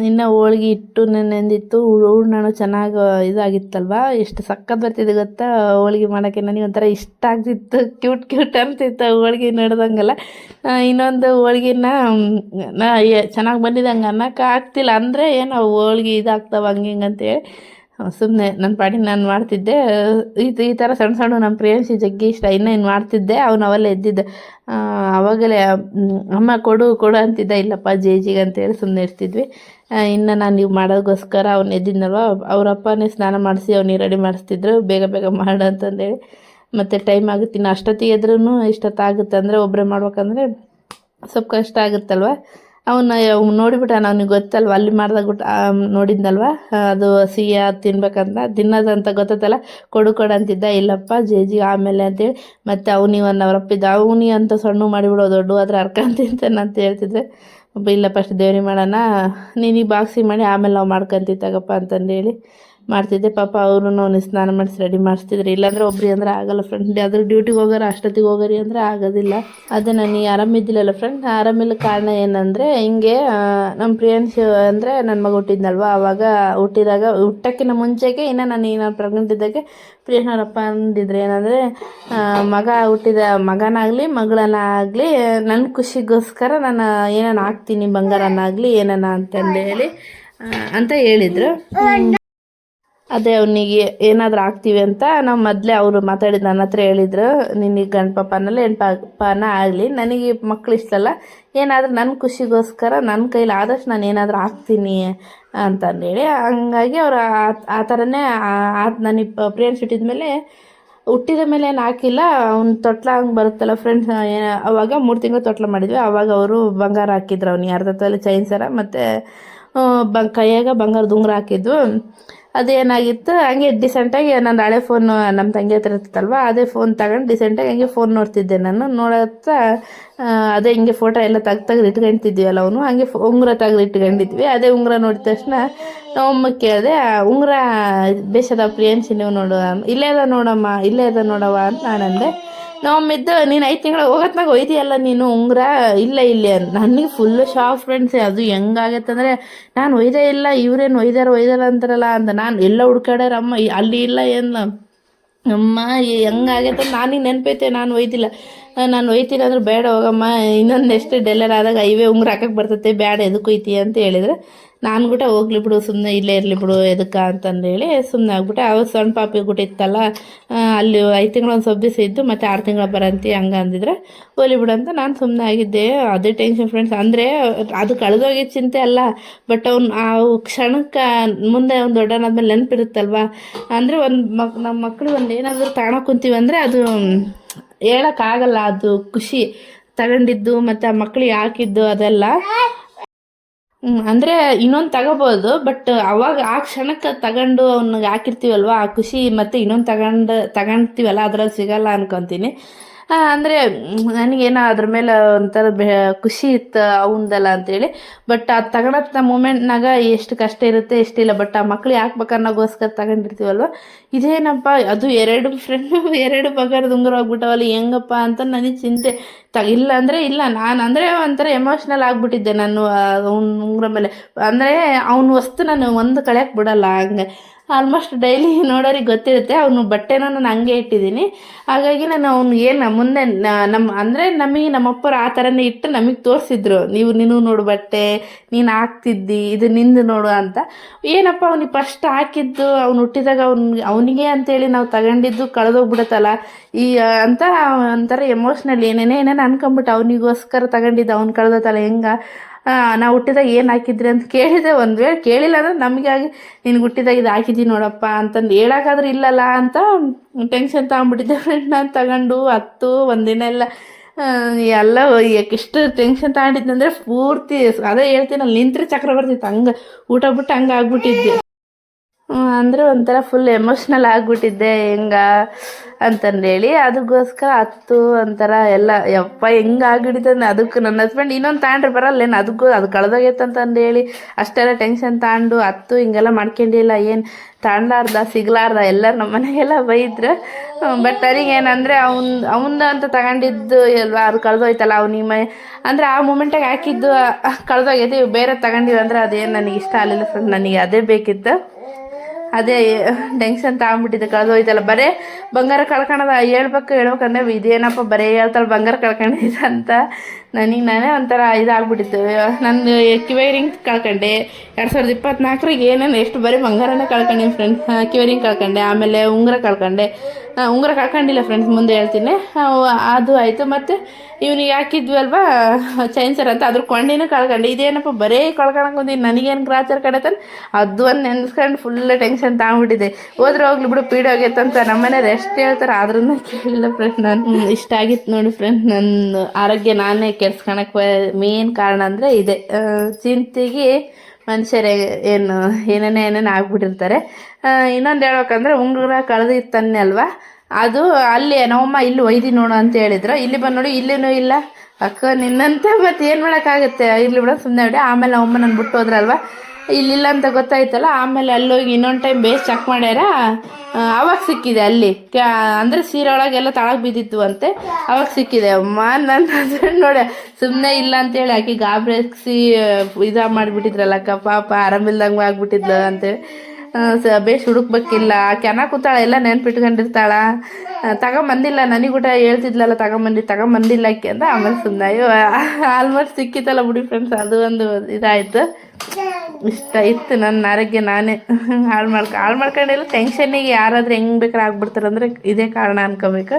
ಇನ್ನು ಹೋಳ್ಗೆ ಹಿಟ್ಟು ನೆಂದಿತ್ತು, ಹೂರ್ಣನೂ ಚೆನ್ನಾಗಿ ಇದಾಗಿತ್ತಲ್ವ, ಎಷ್ಟು ಸಕ್ಕತ್ ಬರ್ತಿದೆ ಗೊತ್ತಾ ಹೋಳ್ಗೆ ಮಾಡೋಕ್ಕೆ. ನನಗೆ ಒಂಥರ ಇಷ್ಟ ಆಗ್ತಿತ್ತು, ಕ್ಯೂಟ್ ಅಂತಿತ್ತು ಹೋಳ್ಗೆ ನೋಡ್ದಂಗೆಲ್ಲ. ಇನ್ನೊಂದು ಹೋಳ್ಗಿನ ಚೆನ್ನಾಗಿ ಬಂದಿದೆ ಹಂಗೆ ಅನ್ನೋಕೆ ಆಗ್ತಿಲ್ಲ, ಅಂದರೆ ಏನು ಹೋಳ್ಗೆ ಇದಾಗ್ತಾವೆ ಹಂಗೆ ಹಿಂಗೆ ಅಂತೇಳಿ ಸುಮ್ಮನೆ ನನ್ನ ಪಾಡಿಗೆ ನಾನು ಮಾಡ್ತಿದ್ದೆ. ಈ ಥರ ಸಣ್ಣ ನಮ್ಮ ಪ್ರೇಯಸಿ ಜಗ್ಗಿ ಇಷ್ಟ, ಇನ್ನೇನು ಮಾಡ್ತಿದ್ದೆ. ಅವೆಲ್ಲ ಎದ್ದಿದ್ದೆ, ಆವಾಗಲೇ ಅಮ್ಮ ಕೊಡು ಅಂತಿದ್ದ. ಇಲ್ಲಪ್ಪ ಜೇಜಿಗೆ ಅಂತೇಳಿ ಸುಮ್ಮನೆ ಇರ್ತಿದ್ವಿ. ಇನ್ನು ನಾನು ನೀವು ಮಾಡೋದಕ್ಕೋಸ್ಕರ ಅವ್ನು ಎದ್ದಿದ್ನಲ್ವ, ಅವ್ರ ಅಪ್ಪನೇ ಸ್ನಾನ ಮಾಡಿಸಿ ಅವ್ನಿಗೆ ರೆಡಿ ಮಾಡಿಸ್ತಿದ್ರು, ಬೇಗ ಬೇಗ ಮಾಡು ಅಂತಂದೇಳಿ. ಮತ್ತು ಟೈಮ್ ಆಗುತ್ತೆ, ಇನ್ನು ಅಷ್ಟೊತ್ತಿಗೆ ಎದ್ರೂ ಇಷ್ಟೊತ್ತಾಗುತ್ತೆ. ಅಂದರೆ ಒಬ್ಬರೇ ಮಾಡ್ಬೇಕಂದ್ರೆ ಸ್ವಲ್ಪ ಕಷ್ಟ ಆಗುತ್ತಲ್ವ. ಅವನ್ನ ನೋಡಿಬಿಟ್ಟ, ಅವನಿಗೆ ಗೊತ್ತಲ್ವ, ಅಲ್ಲಿ ಮಾಡ್ದಾಗ ನೋಡಿದ್ನಲ್ವ, ಅದು ಸಿಹಿ ತಿನ್ಬೇಕಂತ ತಿನ್ನೋದಂತ ಗೊತ್ತಲ್ಲ, ಕೊಡು ಅಂತಿದ್ದ. ಇಲ್ಲಪ್ಪ ಜೇಜಿ ಆಮೇಲೆ ಅಂತೇಳಿ ಮತ್ತು ಅವನಿಗೆ 1 ಅವರ್ ಅಪ್ಪಿದ್ದ, ಅವನಿಗೆ ಅಂತ ಸಣ್ಣ ಮಾಡಿಬಿಡೋ, ದೊಡ್ಡ ಆದ್ರೆ ಅರ್ಕಂತಿಂತಾನೆ ಅಂತ ಹೇಳ್ತಿದ್ರೆ. ಇಲ್ಲ ಫಸ್ಟ್ ದೇವ್ರಿಗೆ ಮಾಡೋಣ, ನೀನು ಬಾಕ್ಸಿಗೆ ಮಾಡಿ ಆಮೇಲೆ ನಾವು ಮಾಡ್ಕೊಂತಿತ್ತಗಪ್ಪ ಅಂತಂದೇಳಿ ಮಾಡ್ತಿದ್ದೆ. ಪಾಪ ಅವರು ಅವ್ನಿಗೆ ಸ್ನಾನ ಮಾಡಿಸಿ ರೆಡಿ ಮಾಡಿಸ್ತಿದ್ರು. ಇಲ್ಲಾಂದರೆ ಒಬ್ರಿಗೆ ಅಂದರೆ ಆಗೋಲ್ಲ ಫ್ರೆಂಡ್, ಅದ್ರ ಡ್ಯೂಟಿಗೆ ಹೋಗೋರು ಅಷ್ಟೊತ್ತಿಗೆ ಹೋಗೋರಿ ಅಂದರೆ ಆಗೋದಿಲ್ಲ. ಅದೇ ನನಗೆ ಆರಾಮಿದ್ದಿಲ್ಲಲ್ಲ ಫ್ರೆಂಡ್, ಆರಾಮಿಲ್ಲ ಕಾರಣ ಏನಂದರೆ ಹಿಂಗೆ ನಮ್ಮ ಪ್ರಿಯನ್ಸ್ ಅಂದರೆ ನನ್ನ ಮಗ ಹುಟ್ಟಿದ್ನಲ್ವ, ಆವಾಗ ಹುಟ್ಟೋಕ್ಕಿಂತ ಮುಂಚೆಗೆ ನಾನು ಪ್ರೆಗ್ನೆಂಟ್ ಇದ್ದಾಗೆ ಪ್ರಿಯನವರಪ್ಪ ಅಂದಿದ್ರು ಏನಂದರೆ, ಮಗನಾಗಲಿ ಮಗಳನ್ನಾಗಲಿ ನನ್ನ ಖುಷಿಗೋಸ್ಕರ ನಾನು ಏನಾನ ಹಾಕ್ತೀನಿ, ಬಂಗಾರನಾಗಲಿ ಏನಾನ ಅಂತಂದೇಳಿ ಅಂತ ಹೇಳಿದರು. ಅದೇ ಅವನಿಗೆ ಏನಾದರೂ ಆಗ್ತೀವಿ ಅಂತ ನಾವು ಮೊದಲೇ ಅವರು ಮಾತಾಡಿದ್ದು ನನ್ನ ಹತ್ರ ಹೇಳಿದ್ರು, ನಿನಗೆ ಗಂಡು ಪಾಪನಲ್ಲ ಹೆಣ್ಣು ಪಾಪನ ಆಗಲಿ, ನನಗೆ ಮಕ್ಕಳು ಇಷ್ಟಲ್ಲ, ಏನಾದರೂ ನನ್ನ ಖುಷಿಗೋಸ್ಕರ ನನ್ನ ಕೈಲಿ ಆದಷ್ಟು ನಾನು ಏನಾದರೂ ಆಗ್ತೀನಿ ಅಂತಂದೇಳಿ. ಹಂಗಾಗಿ ಅವರು ಆ ಥರನೇ ನನಗೆ ಪ್ರಿಯನ್ಸ್ ಹುಟ್ಟಿದ ಮೇಲೆ ಏನು ಹಾಕಿಲ್ಲ. ಅವ್ನು ತೊಟ್ಲ ಹಂಗೆ ಬರುತ್ತಲ್ಲ ಫ್ರೆಂಡ್ಸ್, ಅವಾಗ 3 ತಿಂಗಳು ತೊಟ್ಲ ಮಾಡಿದ್ವಿ. ಆವಾಗ ಅವರು ಬಂಗಾರ ಹಾಕಿದ್ರು, ಅವ್ನಿಗೆ ಅರ್ಧ ತೊಲೆ ಚೈನ್ ಸರ ಮತ್ತು ಕೈಯಾಗ ಬಂಗಾರದ ಉಂಗುರ ಹಾಕಿದ್ವು. ಅದೇನಾಗಿತ್ತು ಹಂಗೆ ಡಿಸೆಂಟಾಗಿ ನನ್ನ ಹಳೆ ಫೋನ್ ನಮ್ಮ ತಂಗಿ ಹತ್ರ ಇರ್ತಲ್ವ ಅದೇ ಫೋನ್ ತಗೊಂಡು ಡಿಸೆಂಟಾಗಿ ಹಂಗೆ ಫೋನ್ ನೋಡ್ತಿದ್ದೆ ನಾನು ನೋಡತ್ತಾ ಅದೇ ಹಿಂಗೆ ಫೋಟೋ ಎಲ್ಲ ತೆಗ್ದು ಇಟ್ಕೊಂತಿದ್ವಲ್ಲ ಅವನು ಹಂಗೆ ಉಂಗುರ ತೆಗ್ದು ಇಟ್ಕೊಂಡಿದ್ವಿ. ಅದೇ ಉಂಗುರ ನೋಡಿದ ತಕ್ಷಣ ನಮ್ಮಮ್ಮ ಕೇಳಿದೆ, ಉಂಗುರ ಬೇಷದ ಪ್ರಿಯನ್ಸಿ ನೀವು ನೋಡು, ಇಲ್ಲೇ ಅದ ನೋಡಮ್ಮ ಇಲ್ಲೇ ಅದ ನೋಡವ ಅಂತ ನಾನಂದೆ. ನಮ್ಮಮ್ಮಿದ್ದು ನೀನು 5 ತಿಂಗಳು ಹೋಗತ್ನಾಗ ಒಯ್ದಿಯಲ್ಲ ನೀನು ಉಂಗುರ ಇಲ್ಲ ಇಲ್ಲಿ ನನಗೆ ಫುಲ್ಲು ಶಾಕ್ ಫ್ರೆಂಡ್ಸ್. ಅದು ಹೆಂಗಾಗತ್ತೆ ಅಂದರೆ ನಾನು ಒಯ್ದೇ ಇಲ್ಲ, ಇವ್ರೇನು ಒಯ್ದಾರ ಅಂತಾರಲ್ಲ ಅಂತ ನಾನು ಎಲ್ಲ ಹುಡ್ಕಾಡ್ಯಾರಮ್ಮ ಅಲ್ಲಿ ಇಲ್ಲ ಏನು ಅಮ್ಮ ಹೆಂಗಾಗೈತೆ ನನಗೆ ನೆನಪೈತೆ ನಾನು ಒಯ್ದಿಲ್ಲ. ನಾನು ಒಯ್ತೀನಿ ಅಂದ್ರೆ ಬೇಡ ಹೋಗಮ್ಮ ಇನ್ನೊಂದು ನೆಕ್ಸ್ಟ್ ಡೆಲ್ಲರ್ ಆದಾಗ ಇವೇ ಉಂಗುರ ಹಾಕಕ್ಕೆ ಬರ್ತೈತೆ ಬೇಡ ಎದಕ್ಕೆ ಒಯ್ತಿ ಅಂತ ಹೇಳಿದ್ರೆ ನಾನು ಕೂಡ ಹೋಗ್ಲಿ ಬಿಡು ಸುಮ್ಮನೆ ಇಲ್ಲೇ ಇರಲಿ ಬಿಡು ಎದಕ್ಕೆ ಅಂತಂದೇಳಿ ಸುಮ್ಮನೆ ಆಗ್ಬಿಟ್ಟೆ. ಅವಾಗ ಸಣ್ಣ ಪಾಪಿ ಗುಟ್ಟಿತ್ತಲ್ಲ ಅಲ್ಲಿ 5 ತಿಂಗಳು ಒಂದು ಸ್ವಲ್ಪ ದಿವಸ ಇದ್ದು ಮತ್ತು 6 ತಿಂಗಳ ಬರಂತಿ ಹಂಗೆ ಅಂದಿದ್ರೆ ಹೋಗ್ಲಿ ಬಿಡು ಅಂತ ನಾನು ಸುಮ್ಮನೆ ಆಗಿದ್ದೆ. ಅದೇ ಟೆನ್ಷನ್ ಫ್ರೆಂಡ್ಸ್. ಅಂದರೆ ಅದು ಕಳೆದೋಗಿದ್ದ ಚಿಂತೆ ಅಲ್ಲ, ಬಟ್ ಆ ಕ್ಷಣಕ್ಕೆ ಮುಂದೆ ಒಂದು ದೊಡ್ಡನಾದ್ಮೇಲೆ ನೆನಪಿರುತ್ತಲ್ವ. ಅಂದರೆ ನಮ್ಮ ಮಕ್ಕಳು ಒಂದು ಏನಾದರೂ ತಗೊಳಕ್ ಕುಂತೀವಿ ಅಂದರೆ ಅದು ಹೇಳೋಕ್ಕಾಗಲ್ಲ. ಅದು ಖುಷಿ ತಗೊಂಡಿದ್ದು ಮತ್ತು ಆ ಮಕ್ಳಿಗೆ ಹಾಕಿದ್ದು ಅದೆಲ್ಲ ಅಂದರೆ ಇನ್ನೊಂದು ತಗೋಬೋದು, ಬಟ್ ಅವಾಗ ಆ ಕ್ಷಣಕ್ಕೆ ತಗೊಂಡು ಅವ್ನಿಗೆ ಹಾಕಿರ್ತೀವಲ್ವ ಆ ಖುಷಿ ಮತ್ತು ಇನ್ನೊಂದು ತಗೊಳ್ತೀವಲ್ಲ ಅದ್ರಲ್ಲಿ ಸಿಗಲ್ಲ ಅನ್ಕೊತೀನಿ. ಅಂದರೆ ನನಗೇನೋ ಅದ್ರ ಮೇಲೆ ಒಂಥರ ಖುಷಿ ಇತ್ತು ಅವಂದಲ್ಲ ಅಂತೇಳಿ. ಬಟ್ ಅದು ತಗೊಳತ್ತ ಮೂಮೆಂಟ್ನಾಗ ಎಷ್ಟು ಕಷ್ಟ ಇರುತ್ತೆ ಎಷ್ಟಿಲ್ಲ, ಬಟ್ ಆ ಮಕ್ಳಿಗೆ ಹಾಕ್ಬೇಕನ್ನೋಗೋಸ್ಕರ ತಗೊಂಡಿರ್ತೀವಲ್ವ. ಇದೇನಪ್ಪ ಅದು 2 ಬಂಗಾರದ ಉಂಗುರ ಹೋಗ್ಬಿಟ್ಟವಲ್ಲ ಹೆಂಗಪ್ಪ ಅಂತ ನನಗೆ ಚಿಂತೆ. ಇಲ್ಲ ಅಂದರೆ ಇಲ್ಲ, ನಾನು ಅಂದರೆ ಒಂಥರ ಎಮೋಷ್ನಲ್ ಆಗಿಬಿಟ್ಟಿದ್ದೆ ನಾನು ಅವ್ನ ಉಂಗುರ ಮೇಲೆ. ಅಂದರೆ ಅವ್ನ ವಸ್ತು ನಾನು ಒಂದು ಕಳೆಯೋಕೆ ಬಿಡಲ್ಲ. ಹಂಗೆ ಆಲ್ಮೋಸ್ಟ್ ಡೈಲಿ ನೋಡೋರಿಗೆ ಗೊತ್ತಿರುತ್ತೆ ಅವನು ಬಟ್ಟೆನ ನಾನು ಹಂಗೆ ಇಟ್ಟಿದ್ದೀನಿ. ಹಾಗಾಗಿ ನಾನು ಅವ್ನು ಏನು ಮುಂದೆ ಅಂದರೆ ನಮಗೆ ನಮ್ಮಪ್ಪರು ಆ ಥರನೇ ಇಟ್ಟು ನಮಗೆ ತೋರಿಸಿದ್ರು, ನೀನು ನೋಡು ಬಟ್ಟೆ ನೀನು ಹಾಕ್ತಿದ್ದಿ ಇದು ನಿಂದು ನೋಡು ಅಂತ. ಏನಪ್ಪ ಅವ್ನಿಗೆ ಫಸ್ಟ್ ಹಾಕಿದ್ದು ಅವ್ನು ಹುಟ್ಟಿದಾಗ ಅವನಿಗೆ ಅಂತೇಳಿ ನಾವು ತಗೊಂಡಿದ್ದು ಕಳೆದೋಗ್ಬಿಡುತ್ತಲ್ಲ ಈ ಅಂತ ಒಂಥರ ಎಮೋಷ್ನಲ್ ಏನೇನು ಅನ್ಕೊಂಬಿಟ್ಟು ಅವನಿಗೋಸ್ಕರ ತಗೊಂಡಿದ್ದು ಅವ್ನು ಕಳೆದೋತಲ್ಲ ಹೆಂಗೆ ನಾವು ಹುಟ್ಟಿದಾಗ ಏನು ಹಾಕಿದ್ರಿ ಅಂತ ಕೇಳಿದೆ. ಒಂದು ವೇಳೆ ಕೇಳಿಲ್ಲ ಅಂದರೆ ನಮಗಾಗಿ ನೀನು ಹುಟ್ಟಿದಾಗ ಇದು ಹಾಕಿದ್ದೀನಿ ನೋಡಪ್ಪ ಅಂತಂದು ಹೇಳೋಕ್ಕಾದ್ರೂ ಇಲ್ಲಲ್ಲ ಅಂತ ಟೆನ್ಷನ್ ತಗೊಂಡ್ಬಿಟ್ಟಿದ್ದೆ ಫ್ರೆಂಡ್. ನಾನು ತಗೊಂಡು ಒಂದಿನ ಎಲ್ಲ ಎಷ್ಟು ಟೆನ್ಷನ್ ತಗೊಂಡಿದ್ದಂದರೆ ಪೂರ್ತಿ ಅದೇ ಹೇಳ್ತೀನಲ್ಲ ನಿಂತ್ರೆ ಚಕ್ರ ಬರ್ತಿತ್ತು ಹಂಗೆ ಊಟ ಬಿಟ್ಟು ಹಂಗೆ ಆಗ್ಬಿಟ್ಟಿದ್ದೆ. ಅಂದರೆ ಒಂಥರ ಫುಲ್ ಎಮೋಷ್ನಲ್ ಆಗಿಬಿಟ್ಟಿದ್ದೆ ಅಂತಂದೇಳಿ. ಅದಕ್ಕೋಸ್ಕರ ಒಂಥರ ಎಲ್ಲ ಯಪ್ಪ ಹೆಂಗೆ ಆಗಿಬಿಟ್ಟಿದ್ದೆ. ಅದಕ್ಕೆ ನನ್ನ ಹಸ್ಬೆಂಡ್ ಇನ್ನೊಂದು ತಗೊಂಡ್ರೆ ಬರಲ್ಲೇನು ಅದು ಕಳೆದೋಗೈತೆ ಅಂತಂದೇಳಿ ಅಷ್ಟೆಲ್ಲ ಟೆನ್ಷನ್ ತಗೊಂಡು ಹಿಂಗೆಲ್ಲ ಮಾಡ್ಕೊಂಡಿಲ್ಲ, ಏನು ತಗೊಂಡಾರ್ದ ಸಿಗ್ಲಾರ್ದ ಎಲ್ಲರೂ ನಮ್ಮ ಮನೆಗೆಲ್ಲ ಬೈದ್ರು. ಬಟ್ ನನಗೇನಂದರೆ ಅವನ ಅಂತ ತಗೊಂಡಿದ್ದು ಅಲ್ವಾ ಅದು ಕಳೆದೋಯ್ತಲ್ಲ ಅವನಿಗೆ ಅಂದರೆ ಆ ಮೂಮೆಂಟಾಗಿ ಹಾಕಿದ್ದು ಕಳೆದೋಗೈತೆ. ಬೇರೆ ತಗೊಂಡಿವಿ ಅಂದರೆ ಅದೇನು ನನಗೆ ಇಷ್ಟ ಆಗಲಿಲ್ಲ ಫ್ರೆಂಡ್. ನನಗೆ ಅದೇ ಬೇಕಿತ್ತು. ಅದೇ ಟೆನ್ಷನ್ ತಗೊಂಡ್ಬಿಟ್ಟಿದ್ದೆ ಕಳೆದೋಯ್ತಲ್ಲ. ಬರೀ ಬಂಗಾರ ಕಳ್ಕೊಳೋದು ಹೇಳ್ಬೇಕಂದ್ರೆ ಇದೇನಪ್ಪ ಬರೀ ಹೇಳ್ತಾಳೆ ಬಂಗಾರ ಕಳ್ಕೊಂಡಿದ್ದೆ ಅಂತ ನಾನೇ ಒಂಥರ ಇದಾಗ್ಬಿಟ್ಟಿತ್ತು. ನಾನು ಕಿವಿ ರಿಂಗ್ ಕಳ್ಕೊಂಡೆ 2024 ಏನೇನು ಎಷ್ಟು ಬರೀ ಬಂಗಾರನೇ ಕಳ್ಕೊಂಡೀನಿ ಫ್ರೆಂಡ್ಸ್. ಕಿವಿ ರಿಂಗ್ ಕಳ್ಕೊಂಡೆ, ಆಮೇಲೆ ಉಂಗುರ ಕಳ್ಕೊಂಡಿಲ್ಲ ಫ್ರೆಂಡ್ಸ್, ಮುಂದೆ ಹೇಳ್ತೀನಿ. ಅದು ಆಯಿತು. ಮತ್ತು ಇವನಿಗೆ ಹಾಕಿದ್ವಲ್ವಾ ಚೈನ್ಸರ್ ಅಂತ ಅದ್ರ ಕೊಂಡಿನೂ ಕಳ್ಕೊಂಡೆ. ಇದೇನಪ್ಪ ಬರೀ ಕಳ್ಕೊಳಕ್ಕೊಂದಿನಿ ನನಗೇನು ಗ್ರಾಚಾರ ಕಡೆತಾನೆ ಅದು ಒಂದು ನೆನೆಸ್ಕೊಂಡು ಫುಲ್ ಟೆನ್ಷನ್ ತಗೊಂಡ್ಬಿಟ್ಟಿದೆ. ಹೋಗ್ಲಿ ಬಿಡು ಪೀಡೆ ಹೋಗೈತಂತ ನಮ್ಮನೆ ರೆಸ್ಟ್ ಹೇಳ್ತಾರೆ, ಆದ್ರೂ ಕೇಳಿಲ್ಲ ಫ್ರೆಂಡ್. ನಾನು ಇಷ್ಟ ಆಗಿತ್ತು ನೋಡಿ ಫ್ರೆಂಡ್. ನನ್ನ ಆರೋಗ್ಯ ನಾನೇ ಕೆಡ್ಸ್ಕೊಳಕ್ಕೆ ಮೇನ್ ಕಾರಣ ಅಂದರೆ ಇದೆ. ಚಿಂತೆಗೆ ಮನುಷ್ಯರೇ ಏನೇನು ಆಗ್ಬಿಟ್ಟಿರ್ತಾರೆ. ಇನ್ನೊಂದು ಹೇಳ್ಬೇಕಂದ್ರೆ ಉಂಗುರ ಕಳೆದಿತ್ತನ್ನೇ ಅಲ್ವಾ, ಅದು ಅಲ್ಲಿ ನಮ್ಮಮ್ಮ ಇಲ್ಲಿ ಒಯ್ದು ನೋಡು ಅಂತ ಹೇಳಿದ್ರು. ಇಲ್ಲಿ ಬಂದು ನೋಡಿ ಇಲ್ಲಿನೂ ಇಲ್ಲ. ಅಕ್ಕ ನಿನ್ನಂತೆ ಮತ್ತೆ ಏನು ಮಾಡೋಕ್ಕಾಗುತ್ತೆ, ಇಲ್ಲಿ ಬಿಡೋ ಸುಮ್ಮನೆ ಬಿಡಿ. ಆಮೇಲೆ ನಮ್ಮಮ್ಮ ನನ್ನ ಬಿಟ್ಟು ಹೋದ್ರಲ್ವ, ಇಲ್ಲಿಲ್ಲ ಅಂತ ಗೊತ್ತಾಯ್ತಲ್ಲ. ಆಮೇಲೆ ಅಲ್ಲೋಗಿ ಇನ್ನೊಂದು ಟೈಮ್ ಬೇಸ್ ಚೆಕ್ ಮಾಡ್ಯಾರ, ಅವಾಗ ಸಿಕ್ಕಿದೆ ಅಲ್ಲಿ. ಅಂದರೆ ಸೀರೆ ಒಳಗೆಲ್ಲ ತಳಗೆ ಬಿದ್ದಿತ್ತು ಅಂತೆ, ಅವಾಗ ಸಿಕ್ಕಿದೆ. ಅಮ್ಮ ನನ್ನ ಹಸ್ಬೆಂಡ್ ನೋಡಿ ಸುಮ್ಮನೆ ಇಲ್ಲ ಅಂತೇಳಿ ಆಕೆ ಗಾಬ್ರೆಸಿ ಮಾಡಿಬಿಟ್ಟಿದ್ರಲ್ಲಕ್ಕ, ಪಾಪ ಆರಾಮಿಲ್ದಂಗೆ ಆಗ್ಬಿಟ್ಟಿದ್ಲು ಅಂತೇಳಿ ಬೇಸ್ ಹುಡುಕ್ಬೇಕಿಲ್ಲ. ಕೆನ ಕೂತಾಳ ಎಲ್ಲ ನೆನ್ಪಿಟ್ಕೊಂಡಿರ್ತಾಳ. ತಗೊಂಬಂದಿಲ್ಲ ನನಗೂಟ ಹೇಳ್ತಿದ್ಲಲ್ಲ ತಗೊಂಬಂದಿಲ್ಲ ಆಕೆ ಅಂತ. ಆಮೇಲೆ ಸುಮ್ಮನೆ ಆಲ್ಮೋಸ್ಟ್ ಸಿಕ್ಕಿತ್ತಲ್ಲ ಬಿಡಿ ಫ್ರೆಂಡ್ಸ್, ಅದು ಒಂದು ಇದಾಯಿತು. ಇಷ್ಟ ಇತ್ತು ನನ್ನ ಆರೋಗ್ಯ ನಾನೇ ಹಾಳು ಮಾಡ್ಕೊಂಡಿಲ್ಲ. ಟೆನ್ಷನ್ನಿಗೆ ಯಾರಾದರೂ ಹೆಂಗೆ ಬೇಕಾದ್ರೆ ಆಗ್ಬಿಡ್ತಾರೆ ಅಂದರೆ ಇದೇ ಕಾರಣ ಅನ್ಕೋಬೇಕು.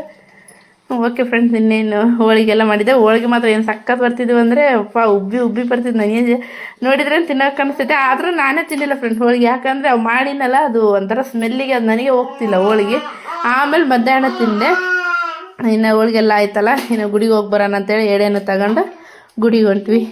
ಓಕೆ ಫ್ರೆಂಡ್ಸ್, ಇನ್ನೇನು ಹೋಳಿಗೆಲ್ಲ ಮಾಡಿದ್ದೆ. ಹೋಳಿಗೆ ಮಾತ್ರ ಏನು ಸಕ್ಕತ್ ಬರ್ತಿದ್ವು ಅಂದರೆ ಉಬ್ಬಿ ಬರ್ತಿದ್ದು. ನನಗೆ ನೋಡಿದ್ರೆ ತಿನ್ನೋಕೆ ಅನಿಸ್ತೈತೆ, ಆದರೂ ನಾನೇ ತಿನ್ನಿಲ್ಲ ಫ್ರೆಂಡ್ಸ್ ಹೋಳಿಗೆ. ಯಾಕಂದರೆ ಅವು ಮಾಡಿನಲ್ಲ ಅದು ಒಂಥರ ಸ್ಮೆಲ್ಲಿಗೆ ಅದು ನನಗೆ ಹೋಗ್ತಿಲ್ಲ ಹೋಳಿಗೆ. ಆಮೇಲೆ ಮಧ್ಯಾಹ್ನ ತಿಂದೆ. ಇನ್ನು ಹೋಳಿಗೆಲ್ಲ ಆಯ್ತಲ್ಲ, ಇನ್ನು ಗುಡಿಗೆ ಹೋಗಿ ಬರೋಣ ಅಂತೇಳಿ ಎಡೆಯನ್ನು ತಗೊಂಡು ಗುಡಿಗೆ ಹೊಂಟ್ವಿ.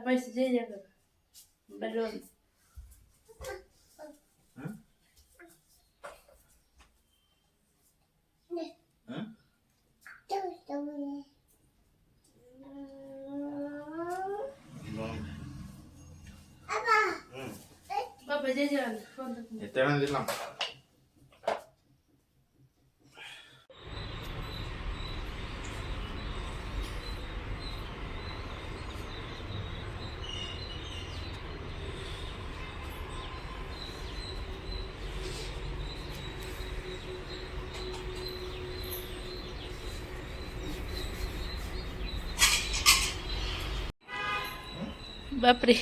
पैसे जे बलून Papa jajan, എത്രയാണ് ഇതിലാം बापरे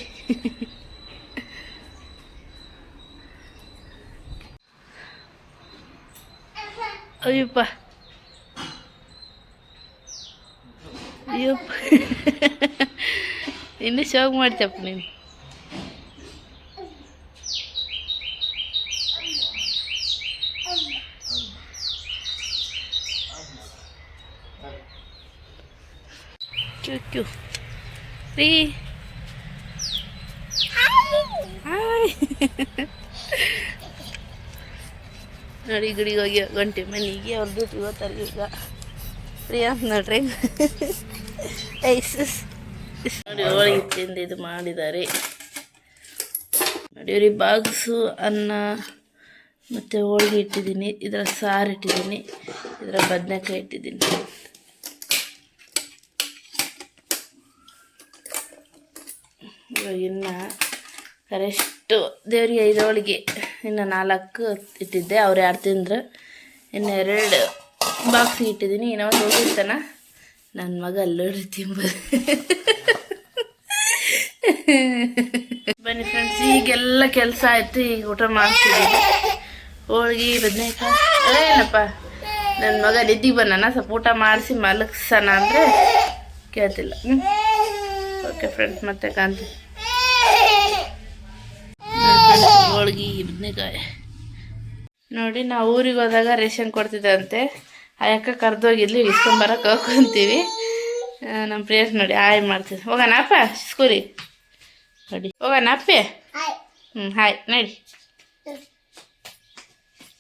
अय्यप्ಪ ಅಯ್ಯಪ್ಪ ಇನ್ನು ಶೋಕ್ ಮಾಡ್ತಪ್ಪ ನೀನು ಕ್ಯೂ ಕ್ಯೂ ರೀ ಹಾಯ್ ನೋಡಿ ಗುಡಿಗೆ ಹೋಗಿ ಗಂಟೆ ಮನೆಗೆ ಅವ್ರ ಡ್ಯೂಟಿಗೆ ಹೋಗ್ತಾರೆ ಈಗ ಪ್ರಿಯಾ ನೋಡ್ರಿ ಐಸಸ್ ನೋಡಿ ಹೋಳಿಗೆ ತಿಂದು ಇದು ಮಾಡಿದ್ದಾರೆ ನೋಡಿ ಅವ್ರಿಗೆ ಬಾಗ್ಸು ಅನ್ನ ಮತ್ತು ಹೋಳಿಗೆ ಇಟ್ಟಿದ್ದೀನಿ ಇದರ ಸಾರು ಇಟ್ಟಿದ್ದೀನಿ ಇದರ ಬದನೆಕಾಯಿ ಇಟ್ಟಿದ್ದೀನಿ ಇವಾಗ ಇನ್ನು ಕರೆಷ್ಟು ದೇವರಿಗೆ 5 ಹೋಳಿಗೆ ಇನ್ನು 4 ಇಟ್ಟಿದ್ದೆ ಅವ್ರು 2 ತಿಂದ್ರು ಇನ್ನು 2 ಬಾಕ್ಸಿಗೆ ಇಟ್ಟಿದ್ದೀನಿ ಇನ್ನೂ ಒಂದು ಹೋಗಿರ್ತಾನ ನನ್ನ ಮಗ ಅಲ್ಲೋಡ್ರಿ ತಿಂಬೋದು ಬನ್ನಿ ಫ್ರೆಂಡ್ಸ್ ಈಗೆಲ್ಲ ಕೆಲಸ ಆಯಿತು ಈಗ ಊಟ ಮಾಡ್ತಿದ್ದೀನಿ ಹೋಳಿಗೆ ಬದನೆಕಾಯಿ ಏನಪ್ಪ ನನ್ನ ಮಗ ನಿದ್ದಿಗೆ ಬಂದಾನ ಸ್ವಲ್ಪ ಊಟ ಮಾಡಿಸಿ ಮಲಗ್ಸೋಣ ಅಂದರೆ ಕೇಳ್ತಿಲ್ಲ ಓಕೆ ಫ್ರೆಂಡ್ಸ್ ಮತ್ತೆ ಕಾಣ್ತೀವಿ ಹೋಳಿಗೆ ಬದನೆಕಾಯಿ ನೋಡಿ ನಾವು ಊರಿಗೆ ಹೋದಾಗ ರೇಷನ್ ಕೊಡ್ತಿದ್ದಂತೆ ಆ ಅಕ್ಕ ಕರೆದೋಗಿದ್ಲಿ ಇಸ್ಕೊಂಬರಕ್ಕೆ ಹೋಗ್ಕೊಂತೀವಿ ನಮ್ಮ ಪ್ರಿಯಸ್ ನೋಡಿ ಹಾಯ್ ಮಾಡ್ತೀವಿ ಹೋಗೋಣ ಅಪ್ಪ ಸ್ಕೂಲಿಗೆ ನೋಡಿ ಹೋಗೋಣ ಅಪ್ಪೆ ಹಾಯ್ ನಡಿ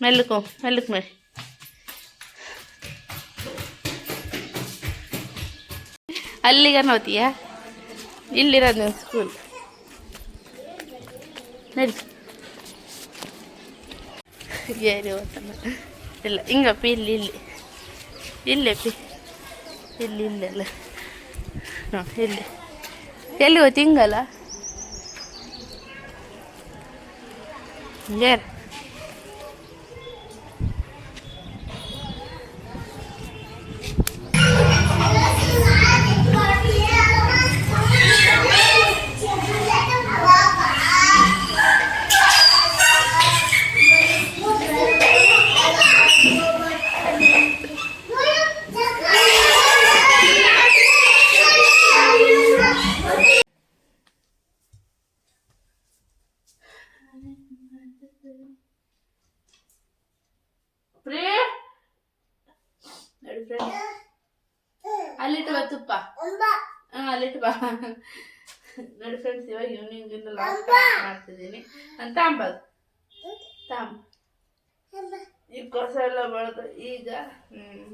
ಮೆಲ್ಲಕ್ಕೆ ಮಾಡಿ ಅಲ್ಲಿಗೆ ನೋತೀಯಾ ಇಲ್ಲಿರೋದು ನೀವು ಸ್ಕೂಲ್ ನಡಿ ಏರಿ ಓದ್ತಾನ ಇಲ್ಲ ಹಿಂಗಪ್ಪ ಇಲ್ಲೇ ಪಿ ಇಲ್ಲೆಲ್ಲ ನೋಡಿ ಎಲ್ಲಿ ಹೋಯ್ತು ಹಿಂಗಲ್ಲ ಯಾರು ಅಲ್ಲಿಟ್ಟು ಬಾ ತುಪ್ಪ ಅಲ್ಲಿಟ್ಟು ಬಾ ನೋಡಿ ಫ್ರೆಂಡ್ಸ್ ಇವಾಗ ಈವ್ನಿಂಗ್ ಲಾಸ್ಟ್ ಮಾಡ್ತಿದ್ದೀನಿ ಅಂತ ತಾಂಬದು ಈಗ ಕೊಸ ಎಲ್ಲ ಬೆಳೆದು ಈಗ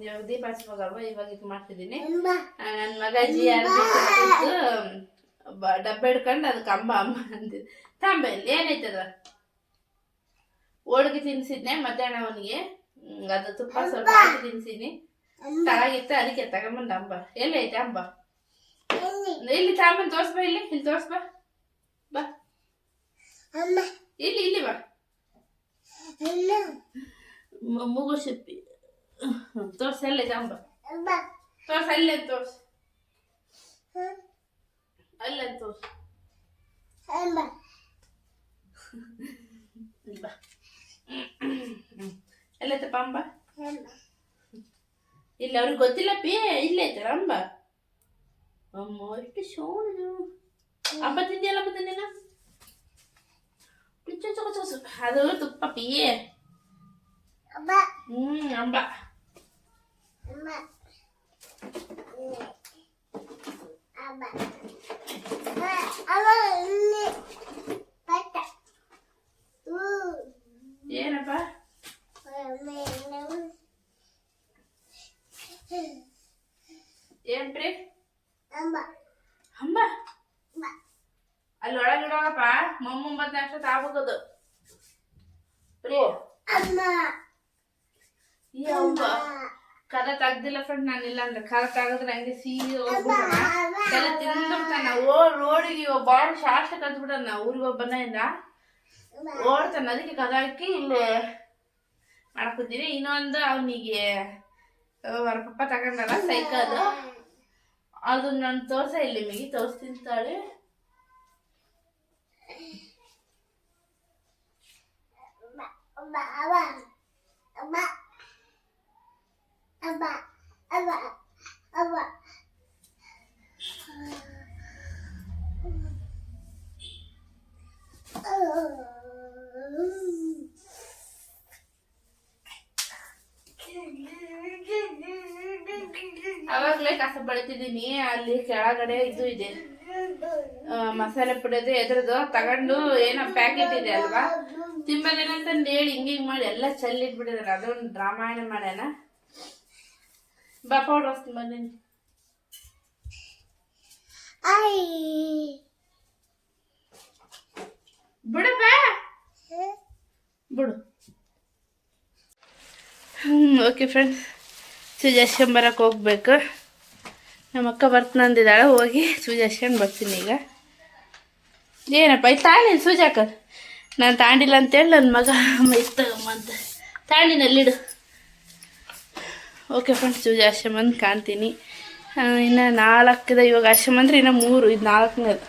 ಇವಾಗ ದೀಪ ಹಚ್ಬೇಕಲ್ವ ಇವಾಗ ಇದು ಮಾಡ್ತಿದ್ದೀನಿ ನನ್ನ ಮಗ ಡಬ್ಬ ಹಿಡ್ಕೊಂಡು ಅದಕ್ಕೆ ಅಮ್ಮ ಅಂತಿದ್ದು ತಾಂಬ ಇಲ್ಲಿ ಏನೈತದ ಹೋಳಿಗೆ ತಿನ್ಸಿದ್ನೆ ಮಧ್ಯಾಹ್ನ ಅವನಿಗೆ ಅದು ತುಪ್ಪ ಸ್ವಲ್ಪ ಹಾಕಿ ತಿನ್ಸಿನಿ ತಳಗಿತ್ತು ಅದಕ್ಕೆ ತಗೊಂಬಂದ ಅಂಬ ಎಲ್ಲಿ ಐತೆ ಅಂಬ ಇಲ್ಲಿ ತಾಂಬನ್ ತೋರ್ಸ್ಬಾ ಇಲ್ಲಿ ತೋರ್ಸ್ಬಾ ಬಾ ಇಲ್ಲಿ ಬಾ ಮೂಗು ಸಿಪ್ಪಿ ತೋರ್ಸ ಎಲ್ಲ ಅಂಬ ತೋರ್ಸ ಅಲ್ಲೇ ತೋರ್ಸ ಅಲ್ಲೇ ತೋರ್ಸ ಬಾ ಎಲ್ಲೈತಪ್ಪ ಅಂಬ ಇಲ್ಲ ಅವ್ರಿಗೆ ಗೊತ್ತಿಲ್ಲ ಪಿ ಇಲ್ಲೈತಲ್ಲ ಅಂಬ ಅಮ್ಮ ಎಷ್ಟು ಸೋನು ಅಂಬ ತಿಂದಿಯಲ್ಲ ಮತ್ತೆ ನೀನು ಅದು ತುಪ್ಪ ಪಿಯೇ ಅಂಬ ಏನಪ್ಪ ಏನ್ ಪ್ರೀ ಅಂಬ ಅಲ್ಲಿ ಒಳಗಿಡೋಳಪ್ಪ ಮೊಮ್ಮಂಬತ್ತನೇ ಅಷ್ಟ ತಾಗೋದು ಪ್ರಿಯ ಈ ಅಂಬ ಕದ ತೆಗ್ದಿಲ್ಲ ಫ್ರೆಂಡ್ ನಾನು ಇಲ್ಲ ಅಂದ್ರೆ ಕದ ತೆಗದ್ರೆ ಹಂಗೆ ಸೀರೆ ಹೋಗ್ಬಿಟ್ಟ ತಲೆ ತಿಂದ್ಬಿಡ್ತಾನ ರೋಡಿಗೆ ಬಾಳ ಶಾಸ್ತ್ರ ಕದ್ಬಿಟ್ಟಾನ ಊರಿಗೆ ಹೋಗಿ ಬಂದಿಂದ ಓಡ್ತಾನ ಅದಕ್ಕೆ ಕದ ಹಾಕಿ ಇಲ್ಲಿ ಮಾಡ್ಕೊತೀನಿ ಇನ್ನೊಂದು ಅವನಿಗೆ ಅವ್ರ ಪಪ್ಪ ತಗೊಂಡಲ್ಲ ಸೈಕಲ್ ಅದು ನಾನು ತೋರ್ಸ ಇಲ್ಲಿ ನಿಮಗೆ ತೋರಿಸ್ತೀನಿ ತಾಳೆ ಅವಾಗಲೇ ಕಸ ಬಳಿತಿದ್ದೀನಿ ಅಲ್ಲಿ ಕೆಳಗಡೆ ಇದು ಇದೆ ಮಸಾಲೆ ಪುಡಿದು ಎದ್ರದ್ದು ತಗೊಂಡು ಏನೋ ಪ್ಯಾಕೆಟ್ ಇದೆ ಅಲ್ವಾ ತಿಂಬದೇನಂತಂದು ಹೇಳಿ ಹಿಂಗಿಂಗ್ ಮಾಡಿ ಎಲ್ಲ ಚೆಲ್ಲಿಟ್ಬಿಟ್ಟಿದಾರೆ ಅದೊಂದು ರಾಮಾಯಣ ಮಾಡ್ಯಾನ ಬಾ ಪೌಡ್ರ್ ವಸ್ತು ಬಂದೀನಿ ಬಿಡಪ್ಪ ಬಿಡು ಓಕೆ ಫ್ರೆಂಡ್ಸ್ ಸುಜಾಸ್ಕೊಂಡ್ ಬರಕ್ಕೆ ಹೋಗ್ಬೇಕು ನಮ್ಮ ಅಕ್ಕ ಬರ್ತನಂದಿದ್ದಾಳೆ ಹೋಗಿ ಸುಜಾಸ್ಕೊಂಡು ಬರ್ತೀನಿ ಈಗ ಏನಪ್ಪ ಇದು ತಾಂಡಿ ಸೂಜಾಕ ನಾನು ತಾಂಡಿಲ್ಲ ಅಂತೇಳಿ ನನ್ನ ಮಗ ಮೈಸ್ ತಗಮ್ಮ ಅಂತ ತಾಂಡಿನಲ್ಲಿಡು ಓಕೆ ಫ್ರೆಂಡ್ಸ್ ಸೂಜಾಶ್ರಮಂದು ಕಾಣ್ತೀನಿ ಇನ್ನು 4 ಇವಾಗ ಆಶ್ರಮ ಅಂದರೆ ಇನ್ನು 3 ಇದು 4ನೇದು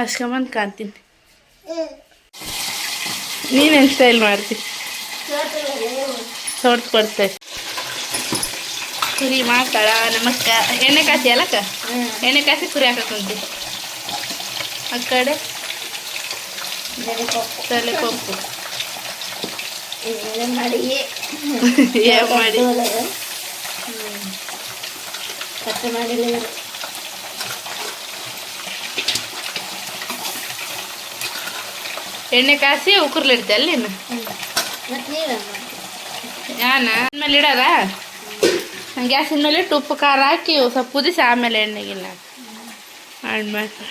ಆಶ್ರಮಂದು ಕಾಣ್ತೀನಿ ನೀನೇನು ಸ್ಟೈಲ್ ಮಾಡ್ತಿ ತೋರ್ತು ಕೊಡ್ತೆ ಕುರಿ ಮಾಡ್ತಾಳ ನಮಕ್ಕ ಎಣ್ಣೆ ಕಾಸಿ ಅಲ್ಲಕ್ಕ ಎಣ್ಣೆ ಕಾಸಿ ಕುರಿ ಹಾಕಂತಿ ಆ ಕಡೆ ತಲೆ ಕೊಪ್ಪು ಮಾಡಿ ಕಟ್ ಮಾಡಿಲ್ಲ ಎಣ್ಣೆ ಕಾಸಿ ಉಕ್ಕರ್ಲಿಡ್ತೆ ಅಲ್ಲಿ ಯಾನ ಮೇಲೆ ಇಡೋದ ಗ್ಯಾಸಿನ ಮೇಲೆ ಇಟ್ಟು ಉಪ್ಪು ಖಾರ ಹಾಕಿ ಸ್ವಲ್ಪ ಕುದಿಸಿ ಆಮೇಲೆ ಎಣ್ಣೆಗಿಲ್ಲ ಮಾಡ್ಬೇಕು